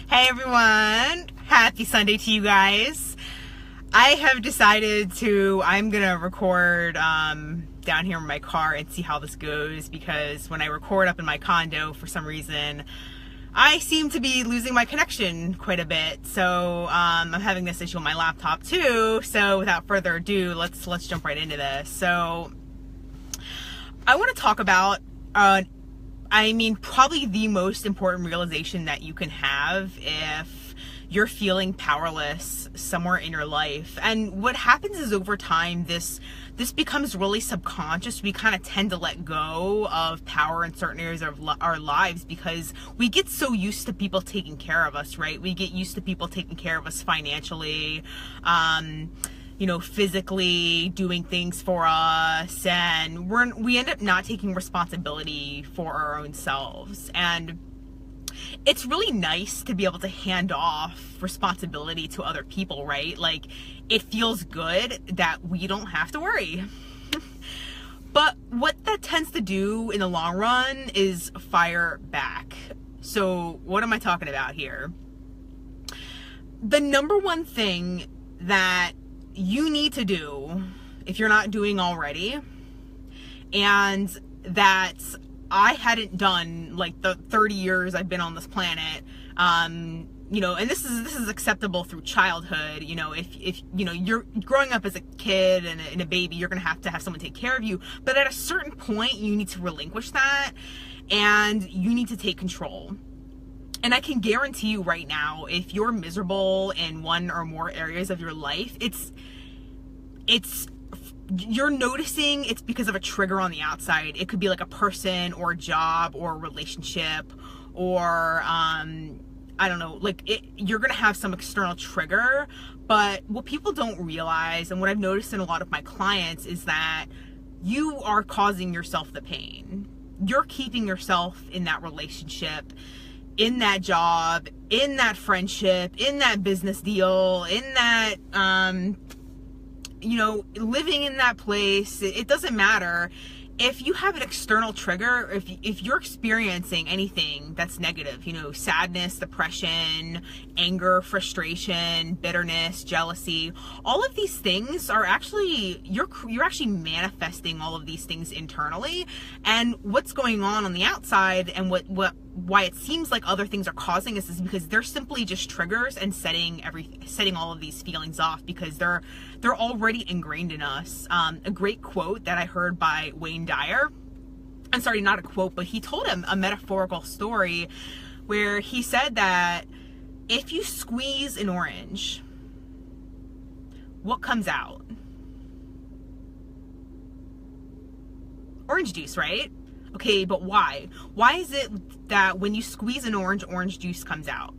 Hey everyone, happy Sunday to you guys. I have decided I'm gonna record down here in my car and see how this goes, because when I record up in my condo, for some reason I seem to be losing my connection quite a bit. So I'm having this issue on my laptop too. So without further ado, let's jump right into this. So I want to talk about probably the most important realization that you can have if you're feeling powerless somewhere in your life. And what happens is, over time, this becomes really subconscious. We kind of tend to let go of power in certain areas of our lives because we get so used to people taking care of us, right? We get used to people taking care of us financially, physically doing things for us, and we end up not taking responsibility for our own selves. And it's really nice to be able to hand off responsibility to other people, right? Like, it feels good that we don't have to worry. But what that tends to do in the long run is fire back. So what am I talking about here? The number one thing that you need to do, if you're not doing already, and that I hadn't done like the 30 years I've been on this planet, and this is acceptable through childhood. If you're growing up as a kid and a baby, you're gonna have to have someone take care of you. But at a certain point, you need to relinquish that, and you need to take control. And I can guarantee you right now, if you're miserable in one or more areas of your life, you're noticing it's because of a trigger on the outside. It could be like a person or a job or a relationship, or I don't know, you're gonna have some external trigger. But what people don't realize, and what I've noticed in a lot of my clients, is that you are causing yourself the pain. You're keeping yourself in that relationship, in that job, in that friendship, in that business deal, in that living in that place. It doesn't matter. If you have an external trigger, if you're experiencing anything that's negative, sadness, depression, anger, frustration, bitterness, jealousy, all of these things are actually, you're actually manifesting all of these things internally. And what's going on the outside, and why it seems like other things are causing this, is because they're simply just triggers and setting all of these feelings off, because they're already ingrained in us. A great quote that I heard by Wayne Dyer, I'm sorry, not a quote, but he told a metaphorical story where he said that if you squeeze an orange, what comes out? Orange juice, right? Okay, but why? Why is it that when you squeeze an orange juice comes out?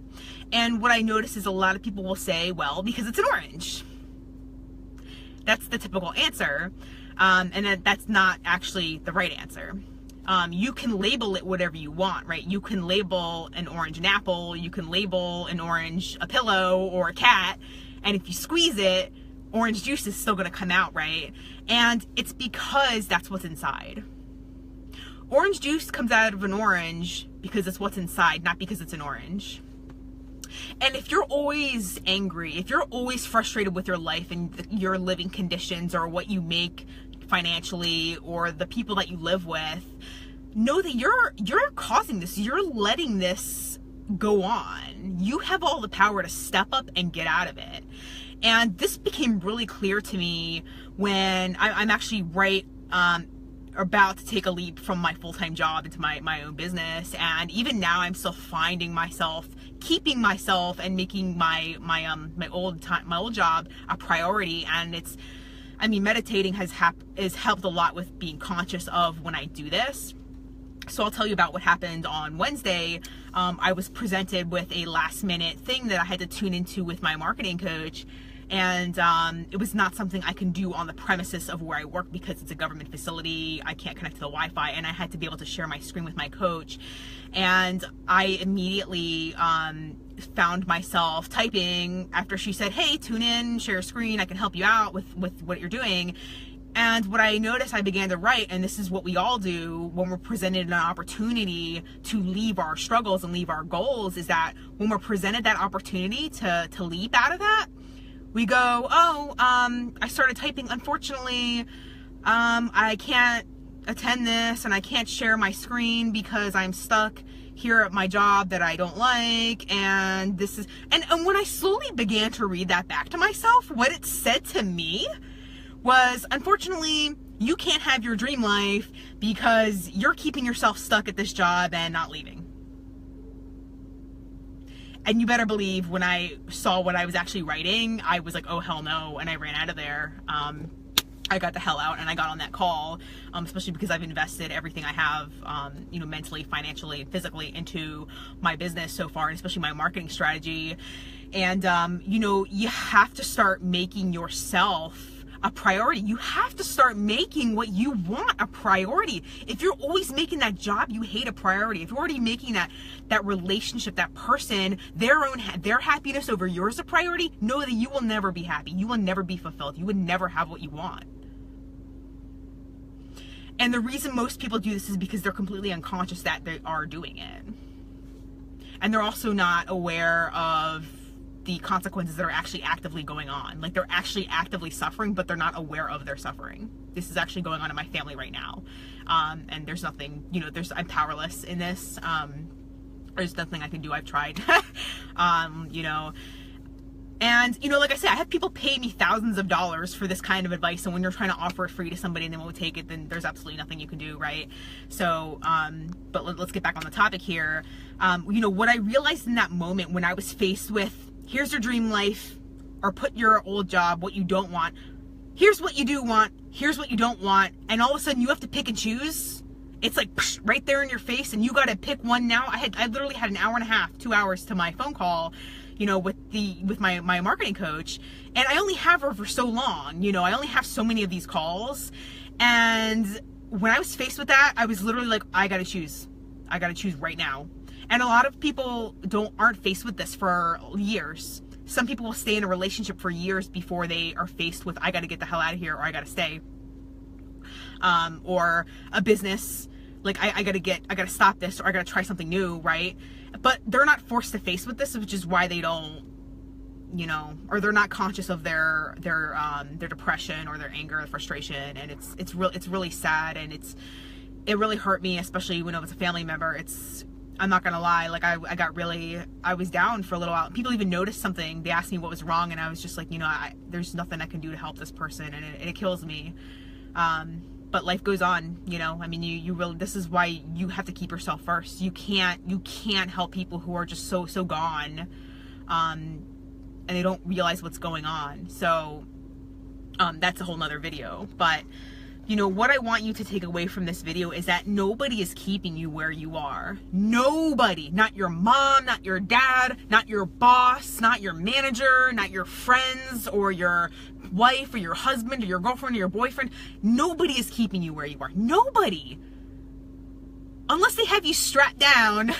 And what I notice is a lot of people will say, well, because it's an orange. That's the typical answer, and that's not actually the right answer. You can label it whatever you want, right? You can label an orange an apple, you can label an orange a pillow or a cat, and if you squeeze it, orange juice is still gonna come out, right? And it's because that's what's inside. Orange juice comes out of an orange because it's what's inside, not because it's an orange. And if you're always angry, if you're always frustrated with your life and your living conditions, or what you make financially, or the people that you live with, know that you're causing this. You're letting this go on. You have all the power to step up and get out of it. And this became really clear to me when I'm actually about to take a leap from my full-time job into my own business. And even now, I'm still finding myself keeping myself and making my old job a priority. And meditating has helped a lot with being conscious of when I do this. So I'll tell you about what happened on Wednesday. I was presented with a last minute thing that I had to tune into with my marketing coach. And it was not something I can do on the premises of where I work, because it's a government facility. I can't connect to the Wi-Fi, and I had to be able to share my screen with my coach. And I immediately found myself typing after she said, hey, tune in, share your screen, I can help you out with what you're doing. And what I noticed, I began to write, and this is what we all do when we're presented an opportunity to leave our struggles and leave our goals, is that when we're presented that opportunity to leap out of that, we go, I started typing, unfortunately, I can't attend this and I can't share my screen because I'm stuck here at my job that I don't like, and this is, and when I slowly began to read that back to myself, what it said to me was, unfortunately, you can't have your dream life because you're keeping yourself stuck at this job and not leaving. And you better believe when I saw what I was actually writing, I was like, oh, hell no, and I ran out of there. I got the hell out and I got on that call, especially because I've invested everything I have, mentally, financially, physically into my business so far, and especially my marketing strategy. And, you have to start making yourself a priority. You have to start making what you want a priority. If you're always making that job you hate a priority, if you're already making that relationship, that person, their happiness over yours a priority, know that you will never be happy. You will never be fulfilled. You would never have what you want. And the reason most people do this is because they're completely unconscious that they are doing it. And they're also not aware of the consequences that are actually actively going on. Like, they're actually actively suffering, but they're not aware of their suffering. This is actually going on in my family right now. And there's nothing, I'm powerless in this. There's nothing I can do. I've tried, And, like I said, I have people pay me thousands of dollars for this kind of advice. And when you're trying to offer it free to somebody and they won't take it, then there's absolutely nothing you can do, right? So, but let's get back on the topic here. What I realized in that moment when I was faced with, here's your dream life, or put your old job, what you don't want. Here's what you do want. Here's what you don't want. And all of a sudden you have to pick and choose. It's like right there in your face, and you got to pick one now. I literally had an hour and a half, 2 hours to my phone call, with my marketing coach, and I only have her for so long. I only have so many of these calls. And when I was faced with that, I was literally like, I got to choose. I got to choose right now. And a lot of people aren't faced with this for years. Some people will stay in a relationship for years before they are faced with, I got to get the hell out of here, or I got to stay. Or a business, like I got to stop this, or I got to try something new, right? But they're not forced to face with this, which is why they don't, or they're not conscious of their depression or their anger or frustration. And it's really sad, and it really hurt me, especially when it was a family member. I'm not gonna lie, like I was down for a little while. People even noticed something. They asked me what was wrong, and I was just like, there's nothing I can do to help this person, and it kills me. But life goes on, I mean, you really, this is why you have to keep yourself first. You can't help people who are just so gone, and they don't realize what's going on. So, that's a whole nother video. But, what I want you to take away from this video is that nobody is keeping you where you are. Nobody. Not your mom, not your dad, not your boss, not your manager, not your friends, or your wife, or your husband, or your girlfriend, or your boyfriend. Nobody is keeping you where you are. Nobody. Unless they have you strapped down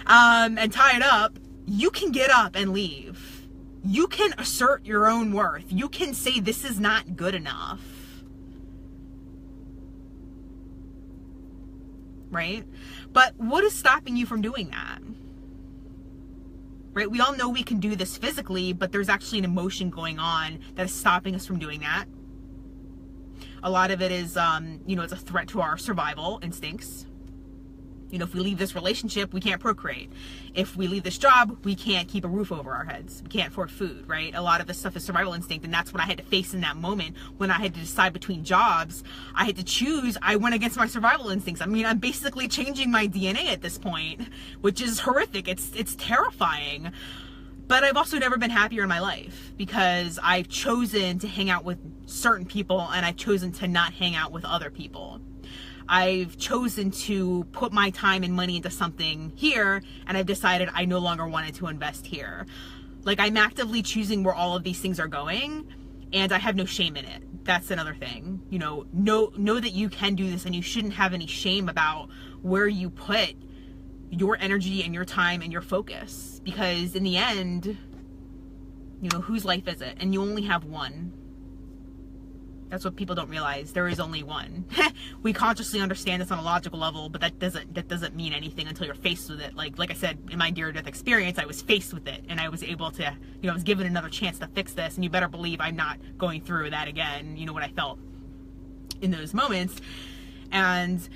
and tied up, you can get up and leave. You can assert your own worth. You can say, this is not good enough. Right? But what is stopping you from doing that? Right? We all know we can do this physically, but there's actually an emotion going on that is stopping us from doing that. A lot of it is, it's a threat to our survival instincts. If we leave this relationship, we can't procreate. If we leave this job, we can't keep a roof over our heads. We can't afford food, right? A lot of this stuff is survival instinct, and that's what I had to face in that moment when I had to decide between jobs. I had to choose. I went against my survival instincts. I mean, I'm basically changing my DNA at this point, which is horrific. It's terrifying. But I've also never been happier in my life because I've chosen to hang out with certain people, and I've chosen to not hang out with other people. I've chosen to put my time and money into something here, and I've decided I no longer wanted to invest here. Like, I'm actively choosing where all of these things are going, and I have no shame in it. That's another thing. Know that you can do this, and you shouldn't have any shame about where you put your energy and your time and your focus. Because in the end, whose life is it? And you only have one. That's what people don't realize. There is only one. We consciously understand this on a logical level, but that doesn't mean anything until you're faced with it. Like I said, in my near-death experience, I was faced with it, and I was able to, I was given another chance to fix this, and you better believe I'm not going through that again. You know what I felt in those moments. And,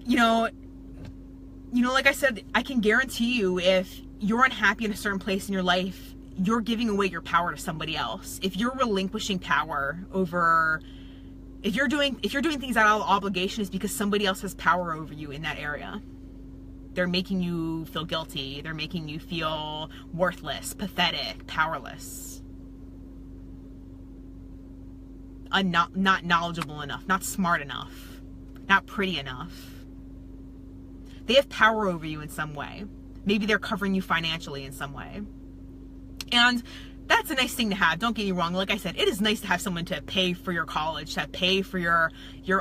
like I said, I can guarantee you, if you're unhappy in a certain place in your life, you're giving away your power to somebody else. If you're relinquishing power over, if you're doing things out of obligation, it's because somebody else has power over you in that area. They're making you feel guilty. They're making you feel worthless, pathetic, powerless. Not knowledgeable enough, not smart enough, not pretty enough. They have power over you in some way. Maybe they're covering you financially in some way. And that's a nice thing to have. Don't get me wrong. Like I said, it is nice to have someone to pay for your college, to pay for your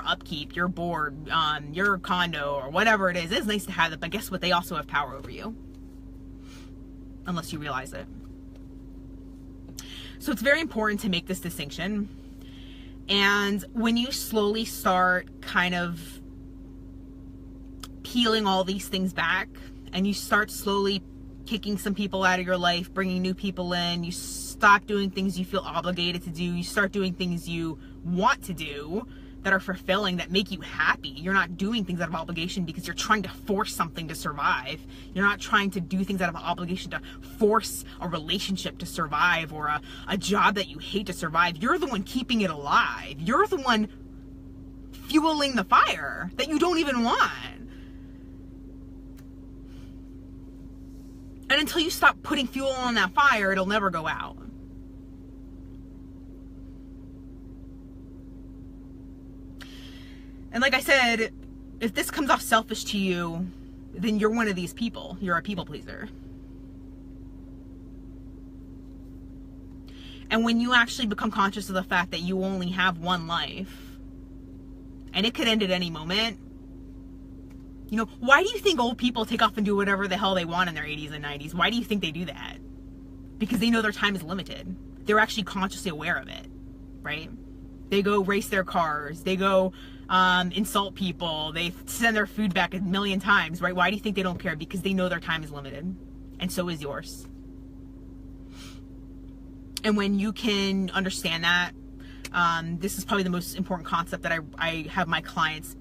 upkeep, your board, your condo, or whatever it is. It's nice to have that, but guess what? They also have power over you. Unless you realize it. So it's very important to make this distinction. And when you slowly start kind of peeling all these things back, and you start slowly kicking some people out of your life, bringing new people in, you stop doing things you feel obligated to do, you start doing things you want to do that are fulfilling, that make you happy. You're not doing things out of obligation because you're trying to force something to survive. You're not trying to do things out of obligation to force a relationship to survive, or a job that you hate to survive. You're the one keeping it alive. You're the one fueling the fire that you don't even want. And until you stop putting fuel on that fire, it'll never go out. And like I said, if this comes off selfish to you, then you're one of these people. You're a people pleaser. And when you actually become conscious of the fact that you only have one life, and it could end at any moment, why do you think old people take off and do whatever the hell they want in their 80s and 90s? Why do you think they do that? Because they know their time is limited. They're actually consciously aware of it, right? They go race their cars. They go insult people. They send their food back a million times, right? Why do you think they don't care? Because they know their time is limited. And so is yours. And when you can understand that, this is probably the most important concept that I have my clients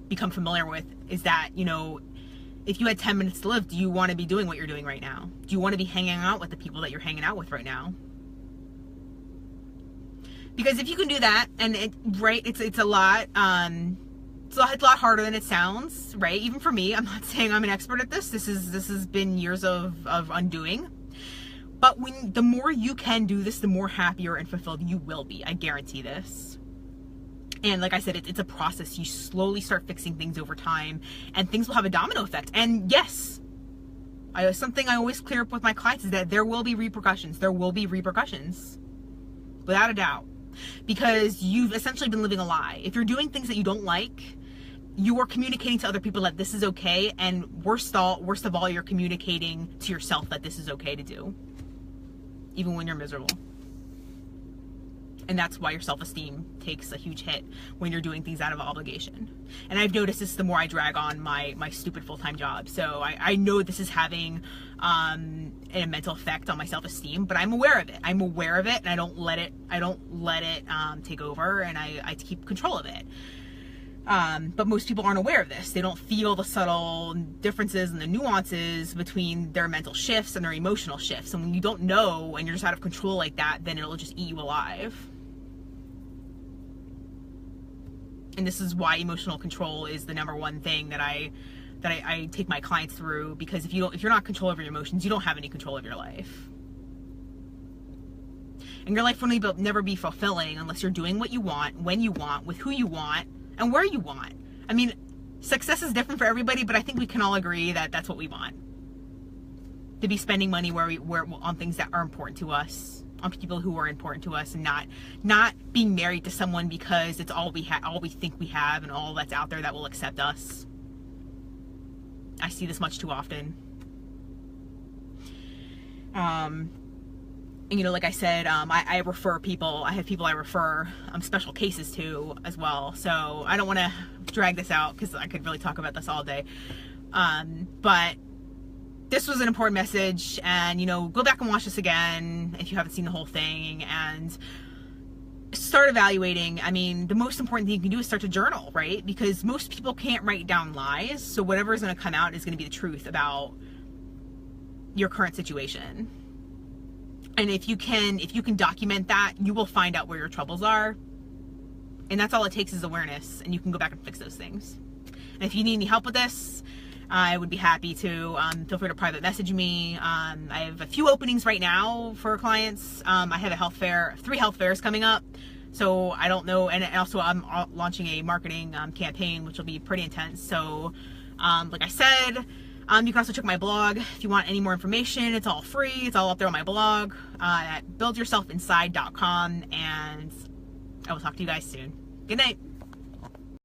become familiar with, is that, if you had 10 minutes to live, do you want to be doing what you're doing right now? Do you want to be hanging out with the people that you're hanging out with right now? Because if you can do that, and it's a lot, it's a lot harder than it sounds, right? Even for me, I'm not saying I'm an expert at this. This has been years of undoing. But the more you can do this, the more happier and fulfilled you will be. I guarantee this. And like I said, it's a process. You slowly start fixing things over time, and things will have a domino effect. And yes, something I always clear up with my clients is that there will be repercussions. There will be repercussions, without a doubt, because you've essentially been living a lie. If you're doing things that you don't like, you are communicating to other people that this is okay, and worst of all, you're communicating to yourself that this is okay to do, even when you're miserable. And that's why your self-esteem takes a huge hit when you're doing things out of obligation. And I've noticed this the more I drag on my stupid full-time job. So I know this is having a mental effect on my self-esteem, but I'm aware of it. I'm aware of it, and I don't let it take over, and I keep control of it. But most people aren't aware of this. They don't feel the subtle differences and the nuances between their mental shifts and their emotional shifts. And when you don't know, and you're just out of control like that, then it'll just eat you alive. And this is why emotional control is the number one thing that I take my clients through, because if you're not in control of your emotions, you don't have any control of your life. And your life will never be fulfilling unless you're doing what you want, when you want, with who you want, and where you want. I mean, success is different for everybody, but I think we can all agree that that's what we want. To be spending money where on things that are important to us, on people who are important to us, and not being married to someone because it's all we think we have, and all that's out there that will accept us. I see this much too often. And, you know, like I said, I refer people, I have people I refer special cases to as well. So I don't want to drag this out because I could really talk about this all day. But this was an important message, and, you know, go back and watch this again if you haven't seen the whole thing, and start evaluating. I mean, the most important thing you can do is start to journal, right? Because most people can't write down lies. So whatever is going to come out is going to be the truth about your current situation. And if you can document that, you will find out where your troubles are. And that's all it takes is awareness, and you can go back and fix those things. And if you need any help with this, I would be happy to. Feel free to private message me. I have a few openings right now for clients. I have a health fair, 3 health fairs coming up. So I don't know. And also I'm launching a marketing campaign, which will be pretty intense. So like I said, you can also check my blog if you want any more information. It's all free. It's all up there on my blog at buildyourselfinside.com. And I will talk to you guys soon. Good night.